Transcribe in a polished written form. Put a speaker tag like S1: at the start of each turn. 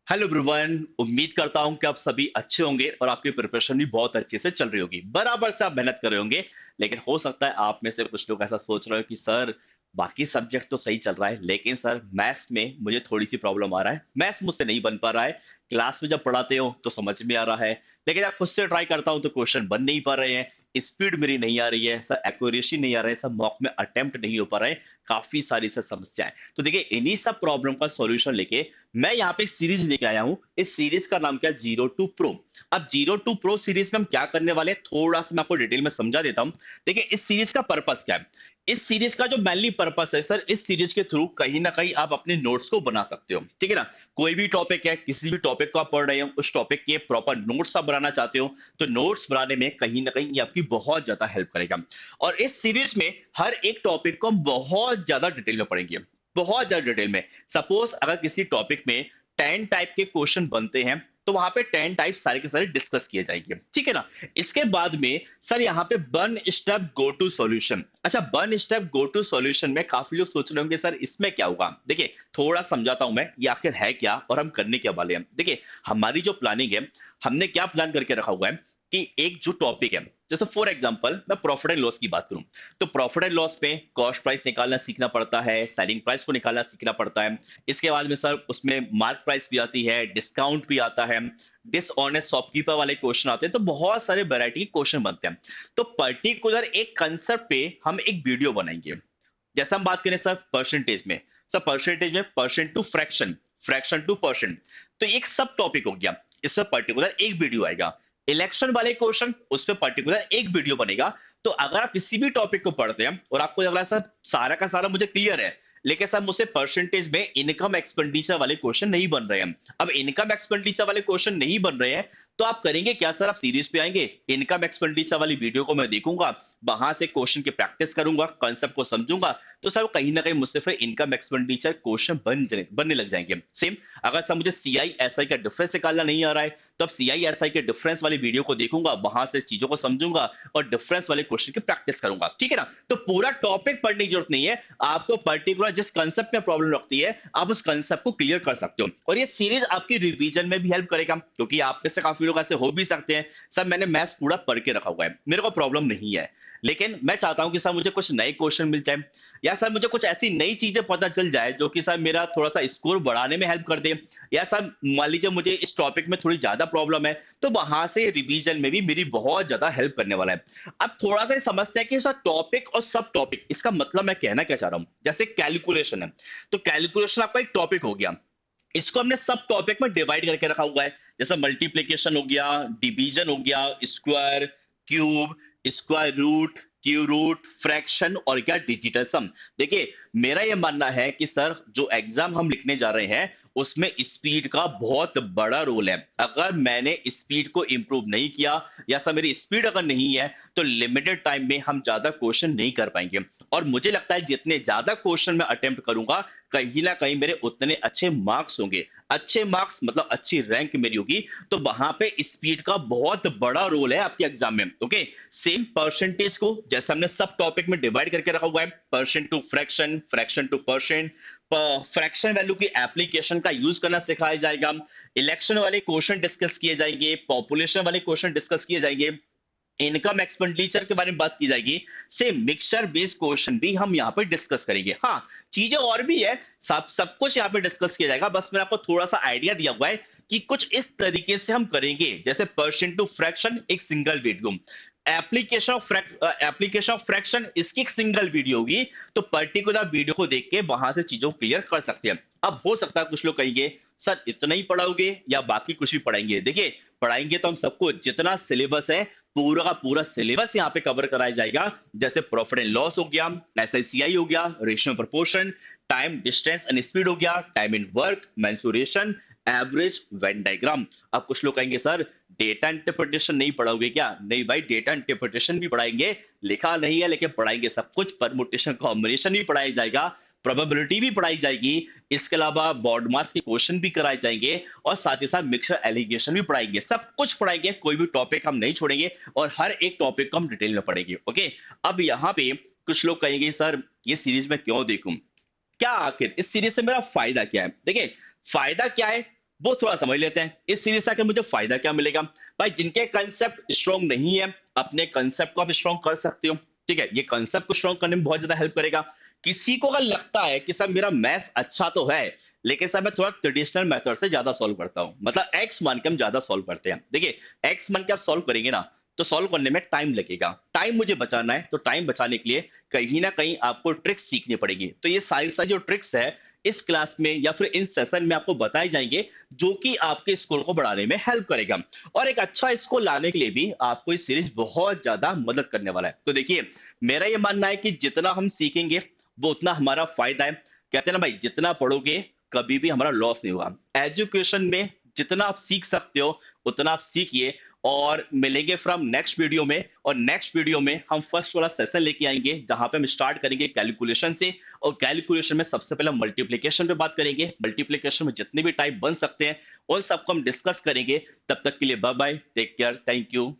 S1: Hello everyone. उम्मीद करता हूं कि आप सभी अच्छे होंगे और आपकी प्रिपरेशन भी बहुत अच्छे से चल रही होगी। बराबर से आप मेहनत कर रहे होंगे। लेकिन हो सकता है आप में से कुछ लोग ऐसा सोच रहे हो कि सर बाकी सब्जेक्ट तो सही चल रहा है, लेकिन सर मैथ्स में मुझे थोड़ी सी प्रॉब्लम आ रहा है, मैथ्स मुझसे नहीं बन पा रहा है। क्लास में जब पढ़ाते हो तो समझ में आ रहा है, लेकिन जब खुद से ट्राई करता हूं तो क्वेश्चन बन नहीं पा रहे हैं, स्पीड मेरी नहीं आ रही है सर, एक्यूरेसी नहीं आ रहा है सर, मॉक में अटेम्प्ट नहीं हो पा रहे हैं। काफी सारी सर समस्याएं। तो देखिए इन्हीं सब प्रॉब्लम का सॉल्यूशन लेके मैं यहाँ पे एक सीरीज लेके आया हूँ। इस सीरीज का नाम क्या है? Zero to pro. अब जीरो टू प्रो सीरीज में हम क्या करने वाले हैं, थोड़ा सा मैं आपको डिटेल में समझा देता हूँ। देखिए इस सीरीज का पर्पस क्या है। इस सीरीज का जो मेनली पर्पस है सर, इस सीरीज के थ्रू कहीं ना कहीं आप अपने नोट्स को बना सकते हो, ठीक है ना। कोई भी टॉपिक है, किसी भी टॉपिक को आप पढ़ रहे हो, उस टॉपिक के प्रॉपर नोट्स आप बनाना चाहते हो, तो नोट्स बनाने में कहीं ना कहीं ये आपकी बहुत ज्यादा हेल्प करेगा। और इस सीरीज में हर एक टॉपिक को हम बहुत ज्यादा डिटेल में पढ़ेंगे, बहुत ज्यादा डिटेल में। सपोज अगर किसी टॉपिक में 10 टाइप के क्वेश्चन बनते हैं, तो वहां पे 10 टाइप सारे के सारे डिस्कस किए जाएंगे, ठीक है ना। इसके बाद में सर यहाँ पे one step go to solution. अच्छा, one step go to solution में काफी लोग सोच रहे होंगे सर इसमें क्या होगा। देखिए थोड़ा समझाता हूं मैं ये आखिर है क्या और हम करने क्या वाले हैं। देखिए हमारी जो प्लानिंग है, हमने क्या प्लान करके रखा हुआ है कि एक जो टॉपिक है, जैसे फॉर एग्जांपल मैं प्रॉफिट एंड लॉस की बात करूं, तो प्रॉफिट एंड लॉस में कॉस्ट प्राइस निकालना सीखना पड़ता है, सेलिंग प्राइस को निकालना सीखना पड़ता है। इसके बाद में सर उसमें मार्क प्राइस भी आती है, डिस्काउंट भी आता है, डिसऑनेस्ट शॉपकीपर वाले क्वेश्चन आते हैं, तो बहुत सारे वैरायटी के क्वेश्चन बनते हैं। तो पर्टिकुलर एक कंसेप्ट पे हम एक वीडियो बनाएंगे। जैसे हम बात करें सर परसेंटेज में, सर परसेंटेज में percent to fraction, fraction to percent, तो एक सब टॉपिक हो गया, इससे पर्टिकुलर एक वीडियो आएगा। इलेक्शन वाले क्वेश्चन, उस पर पर्टिकुलर एक वीडियो बनेगा। तो अगर आप किसी भी टॉपिक को पढ़ते हैं और आपको लग रहा है सर सारा का सारा मुझे क्लियर है, लेकिन सर मुझसे परसेंटेज में इनकम एक्सपेंडिचर वाले क्वेश्चन नहीं बन रहे हैं, अब इनकम एक्सपेंडिचर वाले क्वेश्चन नहीं बन रहे हैं, तो आप करेंगे क्या सर? आप सीरीज पे आएंगे, इनकम एक्सपेंडिचर वाली वीडियो को मैं देखूंगा, वहां से क्वेश्चन की प्रैक्टिस करूंगा, कॉन्सेप्ट को समझूंगा, तो सर कहीं ना कहीं मुझसे फिर इनकम एक्सपेंडिचर क्वेश्चन बनने लग जाएंगे। सेम अगर सर मुझे सीआई एसआई का डिफरेंस निकालना नहीं आ रहा है, तो अब सीआई एसआई के डिफरेंस वाली वीडियो को देखूंगा, वहां से चीजों को समझूंगा और डिफरेंस वाले क्वेश्चन की प्रैक्टिस करूंगा, ठीक है ना। तो पूरा टॉपिक पढ़ने की जरूरत नहीं है, आपको पर्टिकुलर जिस कंसेप्ट में प्रॉब्लम लगती है आप उस कंसेप्ट को क्लियर कर सकते हो। और ये सीरीज आपकी रिवीजन में भी हेल्प करेगा, क्योंकि आप में से काफी लोग ऐसे हो भी सकते हैं सर मैंने मैथ्स पूरा पढ़ के रखा हुआ है, मेरे को प्रॉब्लम नहीं है, लेकिन मैं चाहता हूं कि सर मुझे कुछ नए क्वेश्चन मिल जाए, या सर मुझे कुछ ऐसी नई चीजें पता चल जाए जो कि सर मेरा थोड़ा सा स्कोर बढ़ाने में हेल्प कर दे, या सर मान लीजिए मुझे इस टॉपिक में थोड़ी ज्यादा प्रॉब्लम है, तो वहां से रिवीजन में भी मेरी बहुत ज्यादा हेल्प करने वाला है। अब थोड़ा सा समझते हैं कि सर टॉपिक और सब टॉपिक, इसका मतलब मैं कहना क्या चाह रहा हूं। जैसे कैलकुलेशन है, तो कैलकुलेशन आपका एक टॉपिक हो गया, इसको हमने सब टॉपिक में डिवाइड करके रखा हुआ है। जैसे मल्टीप्लिकेशन हो गया, डिवीजन हो गया, square, cube, square root, cube root, fraction और क्या डिजिटल सम। देखिए मेरा ये मानना है कि सर जो एग्जाम हम लिखने जा रहे हैं उसमें स्पीड का बहुत बड़ा रोल है। अगर मैंने स्पीड को इंप्रूव नहीं किया, या सर मेरी स्पीड अगर नहीं है, तो लिमिटेड टाइम में हम ज्यादा क्वेश्चन नहीं कर पाएंगे। और मुझे लगता है जितने ज्यादा क्वेश्चन मैं अटेम्प्ट करूंगा, कहीं ना कहीं मेरे उतने अच्छे मार्क्स होंगे। अच्छे मार्क्स मतलब अच्छी रैंक मेरी होगी। तो वहां पे स्पीड का बहुत बड़ा रोल है आपके एग्जाम में, ओके। सेम परसेंटेज को जैसे हमने सब टॉपिक में डिवाइड करके रखा हुआ है, percent to fraction, fraction to percent, fraction value की एप्लीकेशन का यूज करना सिखाया जाएगा, इलेक्शन वाले क्वेश्चन डिस्कस किए जाएंगे, पॉपुलेशन वाले क्वेश्चन डिस्कस किए जाएंगे, इनकम एक्सपेंडिचर के बारे में बात की जाएगी, सेम मिक्सचर बेस्ड क्वेश्चन भी हम यहाँ पे डिस्कस करेंगे। हाँ, चीजें और भी है, सब सब कुछ यहाँ पे डिस्कस किया जाएगा, बस मैंने आपको थोड़ा सा आइडिया दिया हुआ है कि कुछ इस तरीके से हम करेंगे। जैसे परसेंट टू फ्रैक्शन एक single video, application of fraction इसकी एक सिंगल वीडियो होगी, तो पर्टिकुलर वीडियो को देख के वहां से चीजों को क्लियर कर सकते हैं। अब हो सकता है कुछ लोग कहेंगे सर इतना ही पढ़ाओगे या बाकी कुछ भी पढ़ाएंगे। देखिए पढ़ाएंगे तो हम सबको जितना सिलेबस है पूरा का पूरा सिलेबस यहाँ पे कवर कराया जाएगा। जैसे प्रॉफिट एंड लॉस हो गया, एसआईसीआई हो गया, ratio proportion, time distance and speed हो गया, time in work, mensuration, average, Venn diagram. अब कुछ लोग कहेंगे सर डेटा इंटरप्रिटेशन नहीं पढ़ाओगे क्या? नहीं भाई, डेटा इंटरप्रिटेशन भी पढ़ाएंगे, लिखा नहीं है लेकिन पढ़ाएंगे सब कुछ, परमुटेशन कॉम्बिनेशन भी पढ़ाया जाएगा, प्रोबेबिलिटी भी पढ़ाई जाएगी, इसके अलावा बॉर्ड मास के क्वेश्चन भी कराए जाएंगे, और साथ ही साथ मिक्सर एलिगेशन भी पढ़ाएंगे, सब कुछ पढ़ाएंगे, कोई भी टॉपिक हम नहीं छोड़ेंगे, और हर एक टॉपिक को हम डिटेल में पढ़ेंगे, ओके। अब यहाँ पे कुछ लोग कहेंगे सर ये सीरीज में क्यों देखूं, क्या आखिर इस सीरीज से मेरा फायदा क्या है? देखिए फायदा क्या है, वो थोड़ा समझ लेते हैं। इस सीरीज से आके मुझे फायदा क्या मिलेगा? भाई जिनके कंसेप्ट स्ट्रॉन्ग नहीं है, अपने कंसेप्ट को आप स्ट्रॉन्ग कर सकते हो। ठीक है, ये कंसेप्ट को स्ट्रॉन्ग करने में बहुत ज्यादा हेल्प करेगा। किसी को अगर लगता है कि सर मेरा मैथ्स अच्छा तो है, लेकिन सर मैं थोड़ा ट्रेडिशनल मेथड से ज्यादा सॉल्व करता हूँ, मतलब एक्स मान के हम ज्यादा सॉल्व करते हैं। देखिए, एक्स मान के आप सॉल्व करेंगे ना, तो सॉल्व करने में टाइम लगेगा। टाइम मुझे बचाना है, तो टाइम बचाने के लिए कहीं ना कहीं आपको ट्रिक्स सीखनी पड़ेगी। तो ये सारी सारी जो ट्रिक्स है, इस क्लास में या फिर इन सेशन में आपको बताए जाएंगे, जो कि आपके स्कोर को बढ़ाने में हेल्प करेगा। और एक अच्छा स्कोर लाने के लिए भी आपको ये सीरीज बहुत ज्यादा मदद करने वाला है। तो देखिए, मेरा ये मानना है कि जितना हम सीखेंगे वो उतना हमारा फायदा है। कहते हैं ना भाई, जितना पढ़ोगे कभी भी हमारा लॉस नहीं होगा। एजुकेशन में जितना आप सीख सकते हो उतना आप सीखिए। और मिलेंगे फ्रॉम नेक्स्ट वीडियो में, और नेक्स्ट वीडियो में हम फर्स्ट वाला सेशन लेके आएंगे, जहां पे हम स्टार्ट करेंगे कैलकुलेशन से। और कैलकुलेशन में सबसे पहले मल्टीप्लिकेशन पे बात करेंगे। मल्टीप्लिकेशन में जितने भी टाइप बन सकते हैं उन सबको हम डिस्कस करेंगे। तब तक के लिए bye bye, take care, thank you.